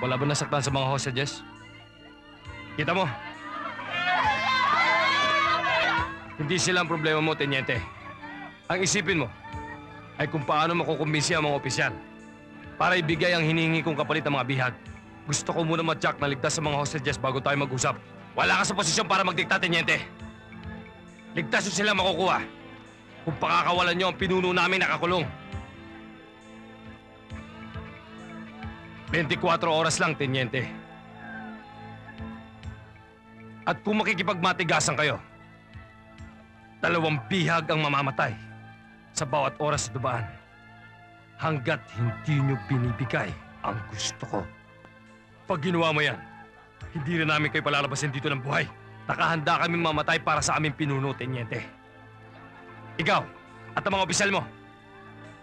Wala ba nasaktan sa mga hostages? Kita mo? Hindi sila ang problema mo, Tenyente. Ang isipin mo ay kung paano makukumbinsi ang mga opisyal para ibigay ang hinihingi kong kapalit ng mga bihag. Gusto ko muna matyak na ligtas sa mga hostages bago tayo mag-usap. Wala ka sa posisyon para magdikta, Tenyente. Ligtas yung sila makukuha kung pakakawalan nyo ang pinuno namin nakakulong. 24 oras lang, Tenyente. At kung makikipagmatigasan kayo, 2 bihag ang mamamatay sa bawat oras sa dubaan hanggat hindi nyo binibigay ang gusto ko. Pag ginawa mo yan, hindi rin namin kayo palalabasin dito ng buhay. Nakahanda kami mamatay para sa aming pinuno, Tenyente. Ikaw at ang mga opisyal mo,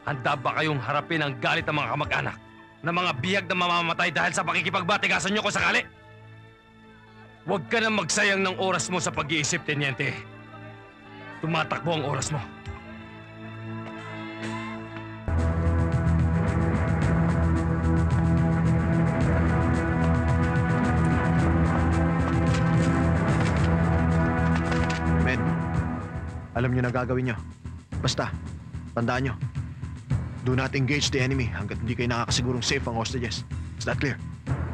handa ba kayong harapin ang galit ng mga kamag-anak na mga bihag na mamamatay dahil sa pakikipagbatigasan nyo kung sakali? Huwag ka na magsayang ng oras mo sa pag-iisip, Tenyente. Tumatakbo ang oras mo. Men, alam niyo na gagawin niyo. Basta, tandaan niyo. Do not engage the enemy hanggat hindi kayo nakakasigurong safe ang hostages. Is that clear?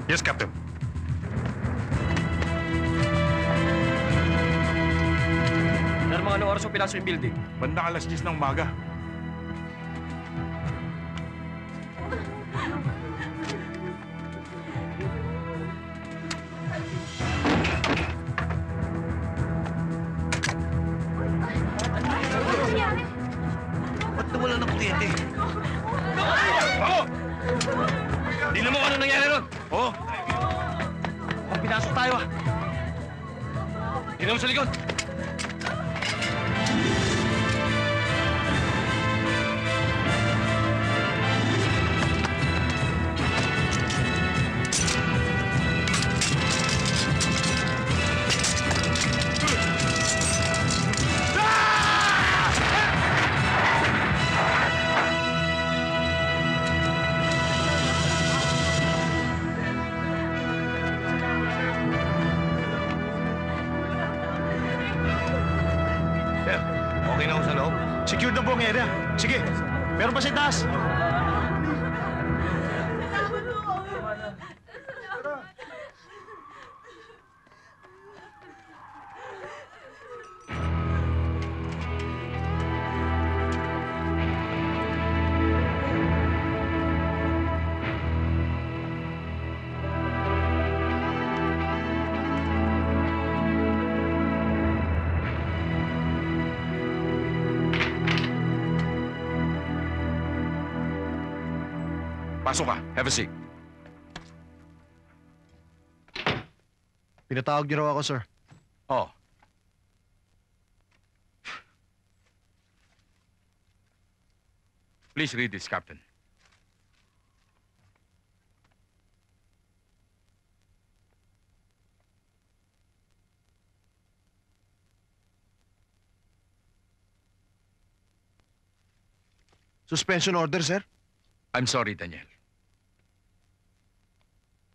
Yes, Captain. Sir, mga anong oras mo pinasok yung building? Bandang alas 10 ng umaga. Ba't nawala ng kuryente? Ako! Tingnan mo kung ano nangyari ron! Oo. Kung pinasok tayo tingnan mo sa likod! Sir, okay na ako sa loob. Secured na po ang area. Sige, meron pa sa taas. Pasok ka. Have a seat. Pinatawag niyo raw ako, sir. Oh. Please read this, Captain. Suspension order, sir. I'm sorry, Daniel.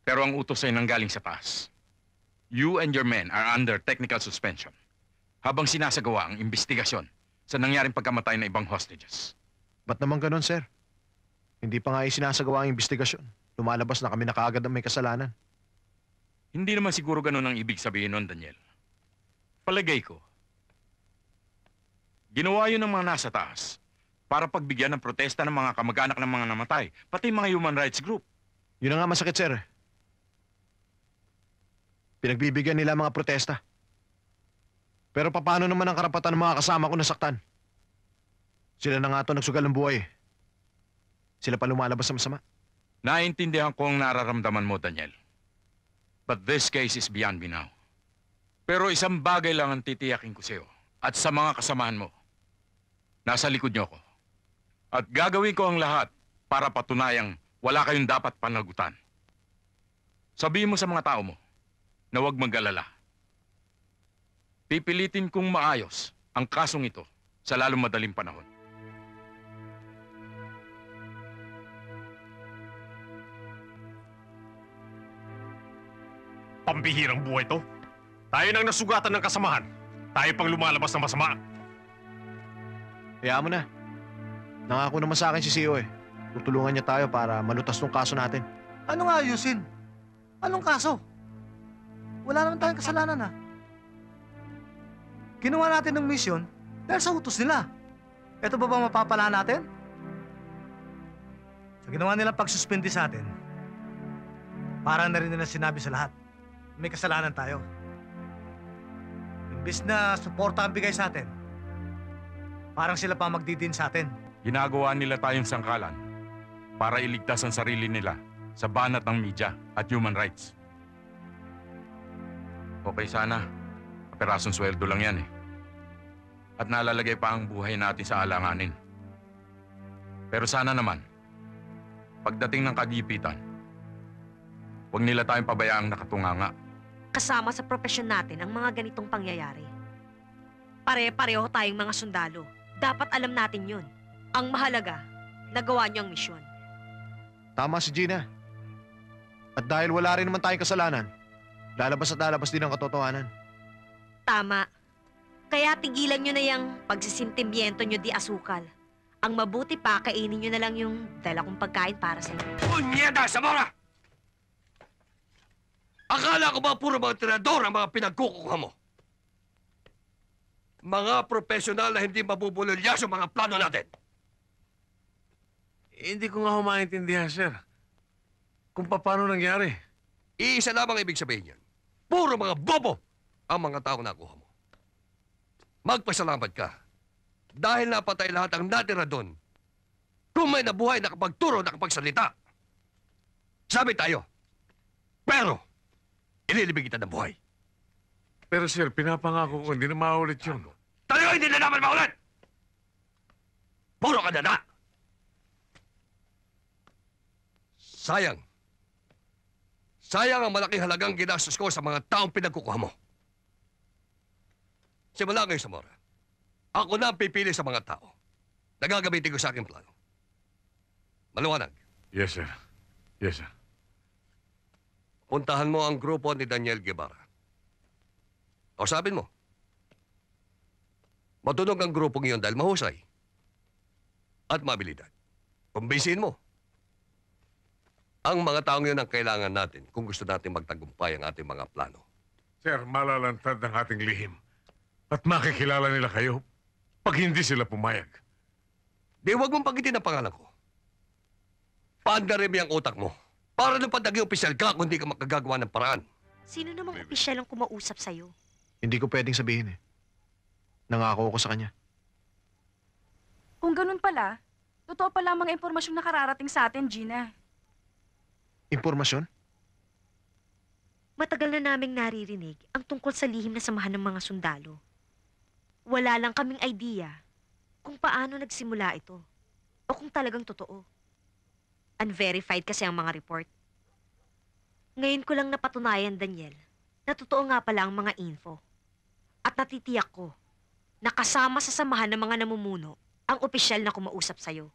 Pero ang utos ay nanggaling sa taas. You and your men are under technical suspension habang sinasagawa ang investigasyon sa nangyaring pagkamatay ng ibang hostages. Ba't naman ganun, sir? Hindi pa nga isinasagawa ang investigasyon. Lumalabas na kami na kaagad ang may kasalanan. Hindi naman siguro ganun ang ibig sabihin nun, Daniel. Palagay ko, ginawa yun ng mga nasa taas para pagbigyan ng protesta ng mga kamag-anak ng mga namatay, pati mga human rights group. Yun na nga masakit, sir. Pinagbibigyan nila ang mga protesta. Pero paano naman ang karapatan ng mga kasama ko nasaktan? Sila na nga ito nagsugal ng buhay. Sila pa lumalabas sa masama. Naintindihan ko ang nararamdaman mo, Daniel. But this case is beyond me now. Pero isang bagay lang ang titiyakin ko sa'yo at sa mga kasamahan mo. Nasa likod niyo ko. At gagawin ko ang lahat para patunayang wala kayong dapat panagutan. Sabihin mo sa mga tao mo na huwag mag-alala. Pipilitin kong maayos ang kasong ito sa lalong madaling panahon. Pambihirang buhay to. Tayo nang nasugatan ng kasamahan. Tayo pang lumalabas ng masama. Kaya mo na. Nangako naman sa akin si CEO eh. Tutulungan niya tayo para malutas tong kaso natin. Anong ayusin? Anong kaso? Wala naman tayong kasalanan, ha? Ginawa natin ng misyon dahil sa utos nila. Ito ba mapapala natin? Sa ginawa nilang pagsuspindi sa atin, para na rin nila sinabi sa lahat, may kasalanan tayo. Imbis na suporta ang bigay sa atin, parang sila pa magdidin sa atin. Ginagawa nila tayong sangkalan para iligtas ang sarili nila sa banat ng media at human rights. Okay sana, perasong sweldo lang yan eh. At nalalagay pa ang buhay natin sa alanganin. Pero sana naman, pagdating ng kagipitan, huwag nila tayong pabayaang nakatunganga. Kasama sa propesyon natin ang mga ganitong pangyayari. Pare-pareho tayong mga sundalo. Dapat alam natin yun. Ang mahalaga, nagawa niyo ang misyon. Tama si Gina. At dahil wala rin naman tayong kasalanan, lalabas at lalabas din ang katotohanan. Tama. Kaya tigilan nyo na yung pagsisintimiento nyo di asukal. Ang mabuti pa, kainin nyo na lang yung dala kong pagkain para sa inyo. Punyeta, Zamora! Akala ko ba puro mga tirador ang mga pinagkukuha mo? Mga profesional na hindi mabubulolya sa mga plano natin. Hindi ko nga humaintindihan, sir. Kung paano nangyari. Iisa lamang ibig sabihin yan. Puro mga bobo ang mga taong nakuha mo. Magpasalamat ka. Dahil napatay lahat ang natira doon. Kung may nabuhay, nakapagturo, nakapagsalita. Sabi tayo. Pero, ililibig kita ng buhay. Pero sir, pinapangako ko hindi na maulit yun. Talaga hindi na naman maulit! Puro ka na! Sayang. Sayang ang malaking halagang ginastos ko sa mga taong pinagkukuha mo. Simula ngayon, Zamora, ako na ang pipili sa mga tao na gagamitin ko sa aking plano. Maliwanag. Yes, sir. Yes, sir. Puntahan mo ang grupo ni Daniel Guevara. O sabihin mo, matunog ang grupong iyon dahil mahusay at mabilidad. Kumbinsihin mo. Ang mga taong yun ang kailangan natin kung gusto natin magtagumpay ang ating mga plano. Sir, malalantad ng ating lihim. At makikilala nila kayo pag hindi sila pumayag. Di huwag mong pagitin ang pangalan ko. Paandarin mo ang utak mo. Para nang padaging opisyal ka kung hindi ka makagagawa ng paraan. Sino namang opisyal ang kumausap sa'yo? Hindi ko pwedeng sabihin eh. Nangako ako sa kanya. Kung ganun pala, totoo pala ang mga impormasyong nakararating sa atin, Gina. Impormasyon? Matagal na naming naririnig ang tungkol sa lihim na samahan ng mga sundalo. Wala lang kaming idea kung paano nagsimula ito o kung talagang totoo. Unverified kasi ang mga report. Ngayon ko lang napatunayan, Daniel, na totoo nga pala ang mga info. At natitiyak ko na kasama sa samahan ng mga namumuno ang opisyal na kumausap sa'yo.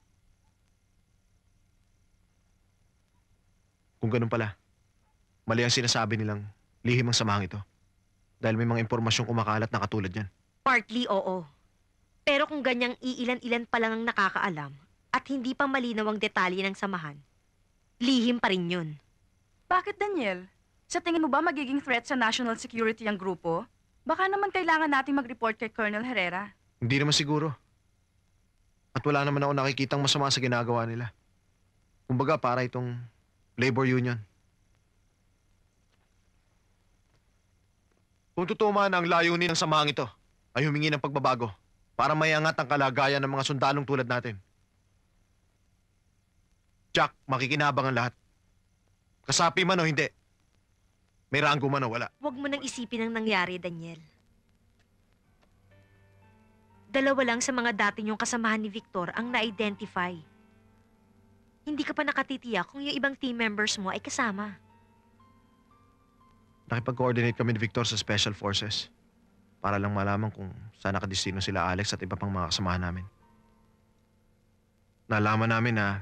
Kung ganun pala, mali ang sinasabi nilang lihim ang samahang ito. Dahil may mga impormasyong kumakalat na katulad yan. Partly oo. Pero kung ganyang iilan-ilan pa lang ang nakakaalam at hindi pa malinaw ang detalye ng samahan, lihim pa rin yun. Bakit, Daniel? Sa tingin mo ba magiging threat sa national security ang grupo? Baka naman kailangan nating mag-report kay Colonel Herrera. Hindi naman siguro. At wala naman ako nakikitang masama sa ginagawa nila. Kumbaga para itong labor union. Kung totoo man ang layunin ng samahang ito, ay humingi ng pagbabago para maiangat ang kalagayan ng mga sundalong tulad natin. Jack, makikinabang ang lahat. Kasapi man o hindi. May ranggo man o wala. Huwag mo nang isipin ang nangyari, Daniel. Dalawa lang sa mga dati niyong kasamahan ni Victor ang na-identify. Hindi ka pa nakatitiyak kung yung ibang team members mo ay kasama. Nakipag-coordinate kami ni Victor sa Special Forces para lang malaman kung saan nakadestino sila Alex at iba pang mga kasamahan namin. Nalaman namin na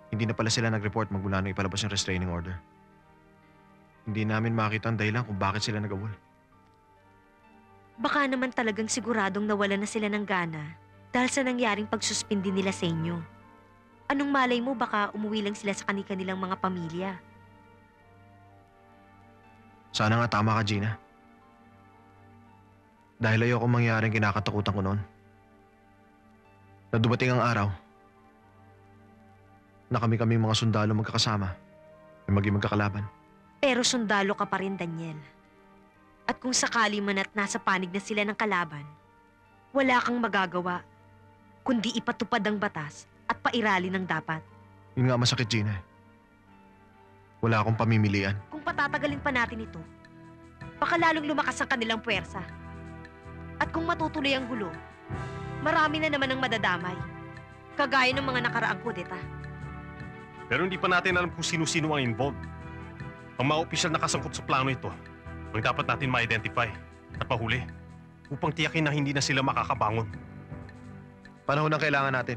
hindi na pala sila nag-report magmula nung ipalabas yung restraining order. Hindi namin makita ang dahilan kung bakit sila nag-awol. Baka naman talagang siguradong nawala na sila ng gana dahil sa nangyaring pagsuspindi nila sa inyo. Anong malay mo baka umuwi lang sila sa kanilang mga pamilya? Sana nga tama ka, Gina. Dahil ayoko mangyaring kinakatakutan ko noon. Na dumating ang araw na kami mga sundalo magkakasama ay maging magkakalaban. Pero sundalo ka pa rin, Daniel. At kung sakali man at nasa panig na sila ng kalaban, wala kang magagawa kundi ipatupad ang batas at pairali ng dapat. Yun nga masakit, Gina. Wala akong pamimilian. Kung patatagalin pa natin ito, baka lalong lumakas ang kanilang puwersa. At kung matutuloy ang gulo, marami na naman ang madadamay. Kagaya ng mga nakaraang kudeta. Pero hindi pa natin alam kung sino-sino ang involved. Ang mga opisyal na kasangkot sa plano ito, ang dapat natin ma-identify at mahuli upang tiyakin na hindi na sila makakabangon. Panahon ang kailangan natin.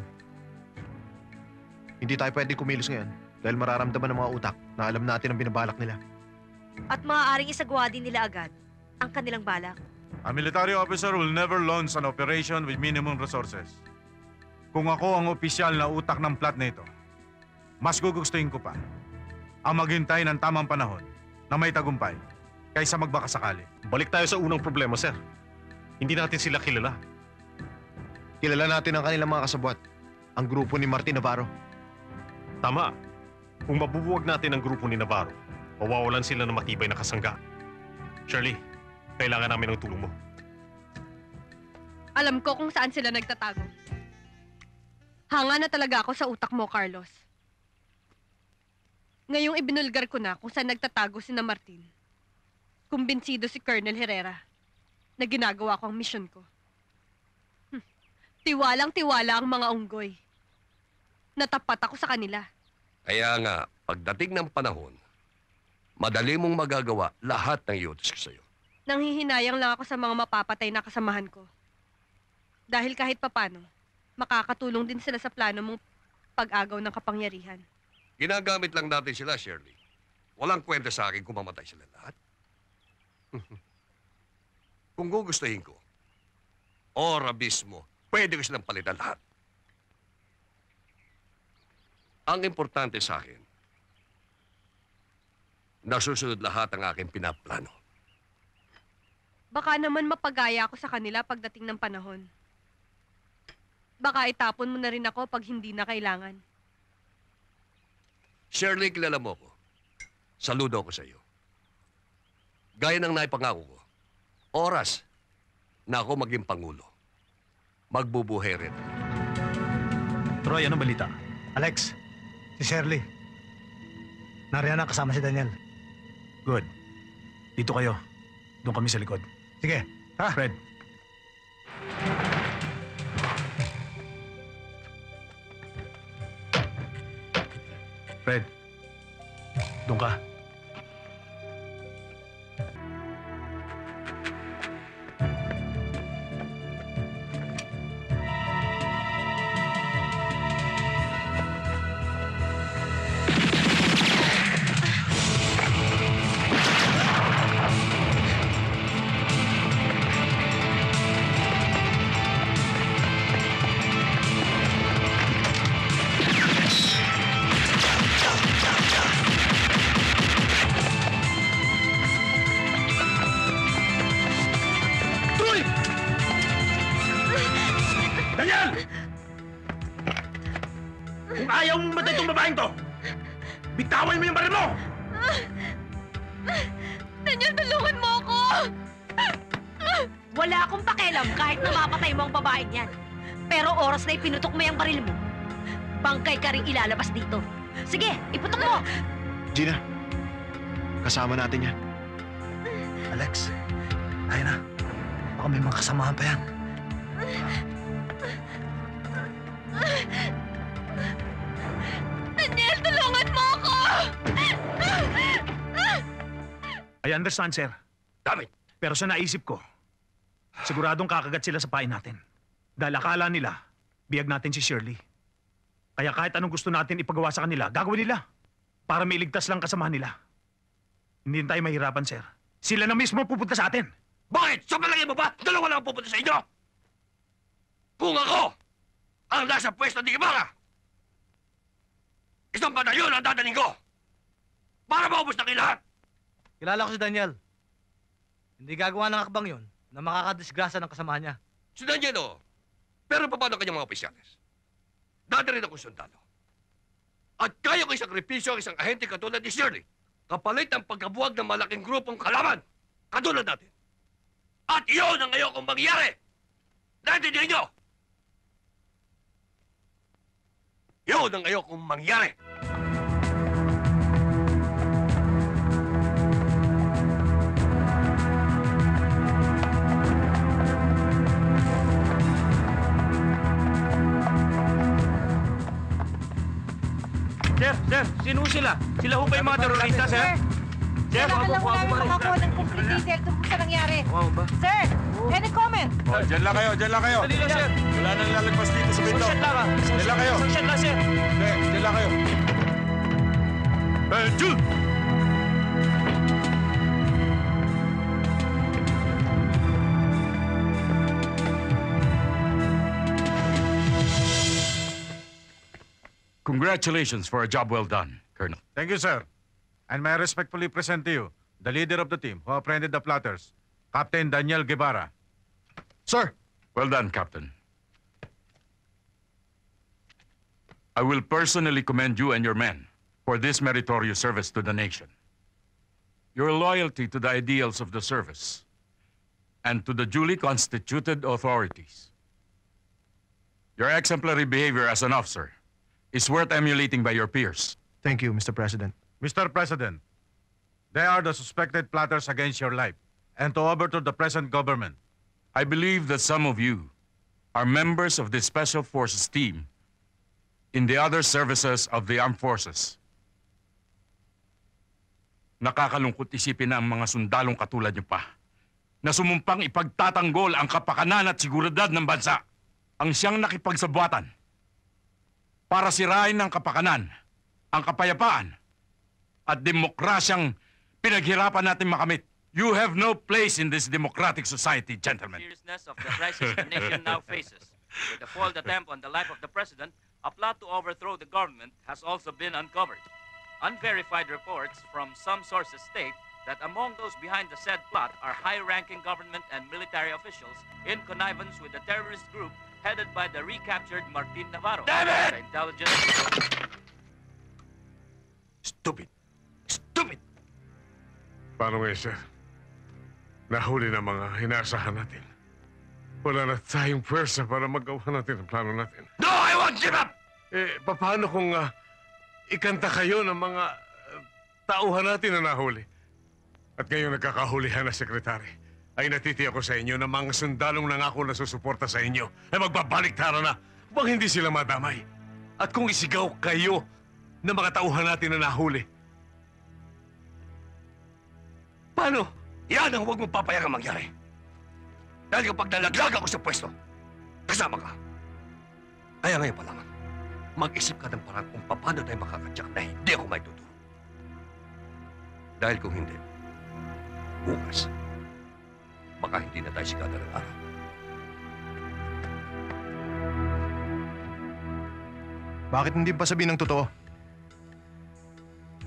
Hindi tayo pwedeng kumilos ngayon dahil mararamdaman ng mga utak na alam natin ang binabalak nila. At maaaring isagawa din nila agad ang kanilang balak. A military officer will never launch an operation with minimum resources. Kung ako ang opisyal na utak ng plot na ito, mas gugustuhin ko pa ang maghintay ng tamang panahon na may tagumpay kaysa magbakasakali. Balik tayo sa unang problema, sir. Hindi natin sila kilala. Kilala natin ang kanilang mga kasabwat. Ang grupo ni Martin Navarro. Tama. Kung mabubuwag natin ang grupo ni Navarro, mawawalan sila ng matibay na kasangga. Shirley, kailangan namin ng tulong mo. Alam ko kung saan sila nagtatago. Hanga na talaga ako sa utak mo, Carlos. Ngayong ibinulgar ko na kung saan nagtatago si na Martin. Kumbinsido si Colonel Herrera na ginagawa ko ang misyon ko. Tiwalang-tiwala ang mga unggoy. Natapat ako sa kanila. Kaya nga, pagdating ng panahon, madali mong magagawa lahat ng iutos ko sa'yo. Nanghihinayang lang ako sa mga mapapatay na kasamahan ko. Dahil kahit papano, makakatulong din sila sa plano mong pag-agaw ng kapangyarihan. Ginagamit lang natin sila, Shirley. Walang kwenta sa akin kung mamatay sila lahat. Kung gugustuhin ko, ora mismo, pwede ko silang palitan lahat. Ang importante sa akin, nasusunod lahat ang aking pinaplano. Baka naman mapagaya ako sa kanila pagdating ng panahon. Baka itapon mo na rin ako pag hindi na kailangan. Shirley, kilala mo ko. Saludo ako sa iyo. Gaya ng naipangako ko, oras na ako maging Pangulo. Magbubuhay rin. Troy, anong balita? Alex, si Shirley. Nariyan na kasama si Daniel. Good. Dito kayo. Doon kami sa likod. Sige, tara. Fred. Fred, doon ka. Daniel! Kung ayaw mong matay itong babaeng to, bitawan mo yung baril mo! Daniel, tulungan mo ako! Wala akong pakialam kahit namapatay mo ang babaeng yan. Pero oras na ipinutok mo yung baril mo, bangkay ka rin ilalabas dito. Sige, iputok mo! Gina, kasama natin yan. Alex, tayo na. Baka may mga kasamahan pa yan. Daniel, tulungan mo ako! I understand, sir. Damn it! Pero sa naisip ko, siguradong kakagat sila sa pain natin. Dahil akala nila, biyag natin si Shirley. Kaya kahit anong gusto natin ipagawa sa kanila, gagawin nila. Para mailigtas lang kasamahan nila. Hindi tayo mahirapan, sir. Sila na mismo pupunta sa atin. Bakit? Sa palagay mo ba, dalawa lang ang pupunta sa inyo? Kung ako ang nasa pwesto ni Ibarra, isang batalyon ang dadaling ko para maubos na lahat. Kilala ko si Daniel. Hindi gagawa ng akbang yun na makakadisgrasya ng kasamahan niya. Si Daniel, oo. Pero paano kanyang mga opisyalis? Dati rin ako sundalo. At kaya ko isakripisyo ang isang ahente katulad ni Shirley kapalit ng pagkabuwag ng malaking grupong kalaban katulad natin. At iyon ang ayokong mangyari! Naintindihan niyo? Iyon ang ayokong mangyari! Sir, sino sila? Sila ho ba yung mga terorista, sir? Sir, Kailangan lang namin makakuha ng complete detail tungkol sa nangyari. Sir, any comment? Diyan lang kayo, diyan lang kayo. Dali lang, sir. Wala nang lalagpas dito sa pinto. Social lang, Diyan lang kayo. Social lang, sir. Hindi, diyan lang kayo. Jude! Congratulations for a job well done, Colonel. Thank you, sir. And may I respectfully present to you the leader of the team who apprehended the plotters, Captain Daniel Guevara. Sir! Well done, Captain. I will personally commend you and your men for this meritorious service to the nation. Your loyalty to the ideals of the service and to the duly constituted authorities. Your exemplary behavior as an officer is worth emulating by your peers. Thank you, Mr. President. Mr. President, they are the suspected plotters against your life and to overthrow the present government. I believe that some of you are members of the Special Forces team in the other services of the armed forces. Nakakalungkot isipin na ang mga sundalong katulad niyo pa na sumumpang ipagtatanggol ang kapakanan at seguridad ng bansa ang siyang nakipagsabuatan para sirain ng kapakanan, ang kapayapaan at demokrasyang pinaghirapan natin makamit. You have no place in this democratic society, gentlemen. Seriousness of the crisis the nation now faces. With the failed attempt on the life of the president, a plot to overthrow the government has also been uncovered. Unverified reports from some sources state that among those behind the said plot are high-ranking government and military officials in connivance with the terrorist group headed by the recaptured Martin Navarro. Damn it! The intelligence... Stupid! Stupid! Paano ngayon, sir? Nahuli na mga inaasahan natin. Wala na tayong pwersa para magawa natin ang plano natin. No, I won't give up! Paano kung ikanta kayo ng mga tauhan natin na nahuli? At ngayon nagkakahulihan na sekretary, ay natitiyak ko sa inyo na mga sundalong nangako na susuporta sa inyo ay magbabalik tara na upang hindi sila madamay. At kung isigaw kayo ng mga tauhan natin na nahuli, paano? Yan ang huwag mong papayagang mangyari. Dahil kapag nalaglag ako sa pwesto, kasama ka. Kaya ngayon pa lamang, mag-isip ka ng parang kung paano tayo makakatsak na hindi ako may tuturo. Dahil kung hindi, bukas, baka hindi na tayo sigada ng araw. Bakit hindi pa sabihin ng totoo?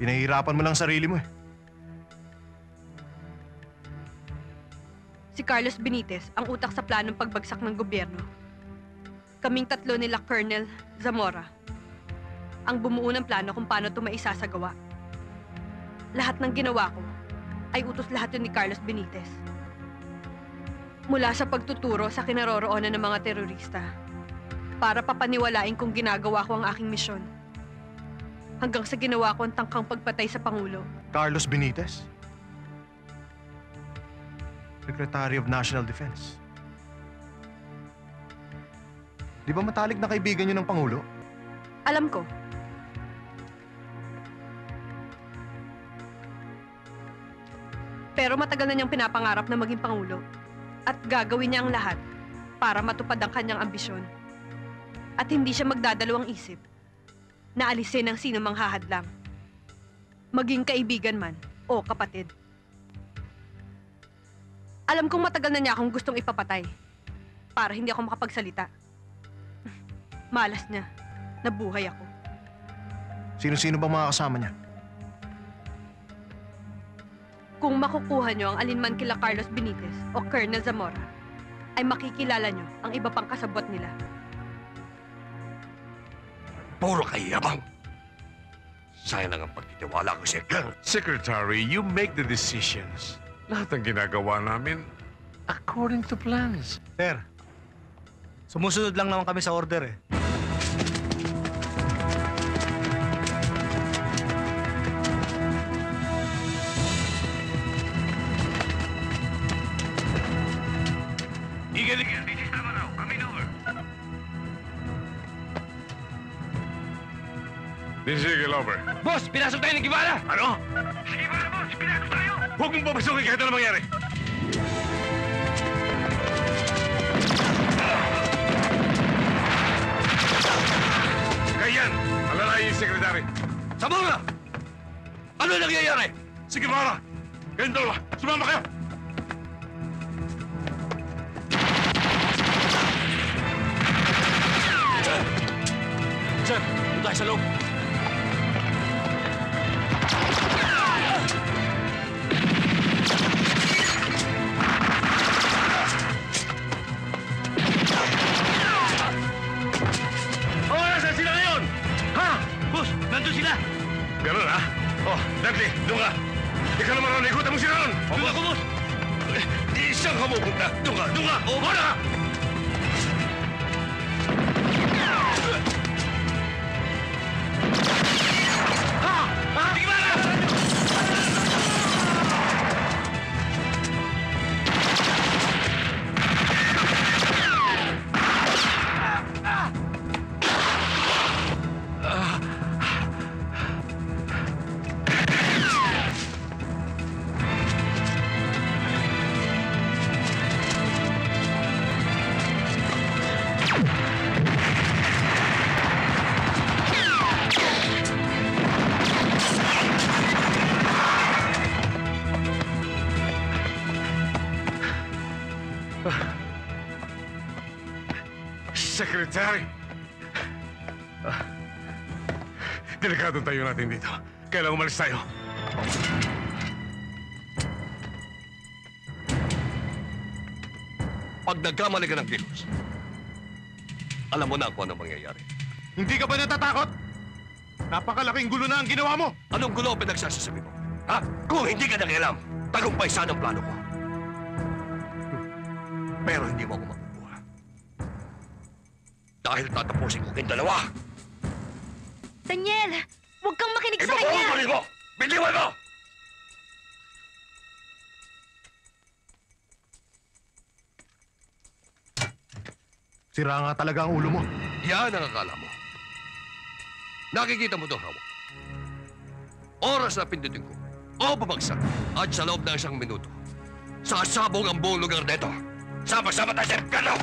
Pinahihirapan mo lang sarili mo eh. Si Carlos Benitez ang utak sa planong pagbagsak ng gobyerno. Kaming tatlo nila Colonel Zamora ang bumuo ng plano kung paano ito maisasagawa. Lahat ng ginawa ko ay utos lahat yun ni Carlos Benitez. Mula sa pagtuturo sa kinaroroonan ng mga terorista para papaniwalain kong ginagawa ko ang aking misyon. Hanggang sa ginawa ko ang tangkang pagpatay sa Pangulo. Carlos Benitez? Secretary of National Defense. Di ba matalik na kaibigan niyo ng Pangulo? Alam ko. Pero matagal na niyang pinapangarap na maging Pangulo. At gagawin niya ang lahat para matupad ang kanyang ambisyon. At hindi siya magdadalawang isip na alisin ang sino mang hahadlang. Maging kaibigan man o kapatid. Alam kong matagal na niya akong gustong ipapatay para hindi ako makapagsalita. Malas niya. Nabuhay ako. Sino-sino bang mga kasama niya? Kung makukuha niyo ang alinman kila Carlos Benitez o Colonel Zamora, ay makikilala niyo ang iba pang kasabot nila. Puro kayabang. Sayang lang ang pagtitiwala ko sa Colonel. Secretary, you make the decisions. Lahat ng ginagawa namin according to plans. Sir, sumusunod lang naman kami sa order eh. Igil, this is Tamaraw. Coming over. This is Eagle over. Boss, pinasok tayo ng Gibara! Ano? Sige para, boss. Pinasok tayo. Huwag mong papasukin kahit ano mangyari. Kayan, alalayan yung sekretary. Zamora! Ano nangyayari? Sige, Mara. Kayong dalawa, sumama kayo. Sir, doon tayo sa loob. Oh, nasaan sila ngayon? Ha? Boss, nandun sila. Ganun, ha? Oh, Dudley, doon ka. Ikaw naman ron, ikutan mo sila ron. Doon ako, boss. Isang kamupunta. Doon ka, doon ka. O, wala ka. Secretary! Delikadong tayo natin dito. Kailangan umalis tayo. Pag nagkamali ka ng kilos, alam mo na kung anong mangyayari. Hindi ka ba natatakot? Napakalaking gulo na ang ginawa mo! Anong gulo ang pinagsasasabi mo? Ha? Kung hindi ka nakialam, tagumpay sana ang plano ko. Pero hindi mo ako makukuha. Dahil tatapusin ko kayong dalawa. Daniel! Huwag kang makinig sa kanya! Ipapakukunin mo! Bitiwan mo! Sira nga talaga ang ulo mo. Yan ang akala mo. Nakikita mo itong hawak. Oras na pindutin ko o bumagsak at sa loob ng 1 minuto, sasabog ang buong lugar nito. Sama-sama tayo sa impyerno!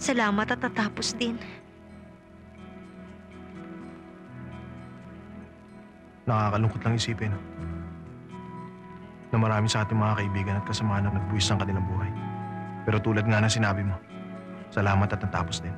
Salamat at tatapos din. Nakakalungkot lang isipin na marami sa ating mga kaibigan at kasamahan ang nagbuwis ng kanilang buhay. Pero tulad nga ng sinabi mo, salamat at natapos din.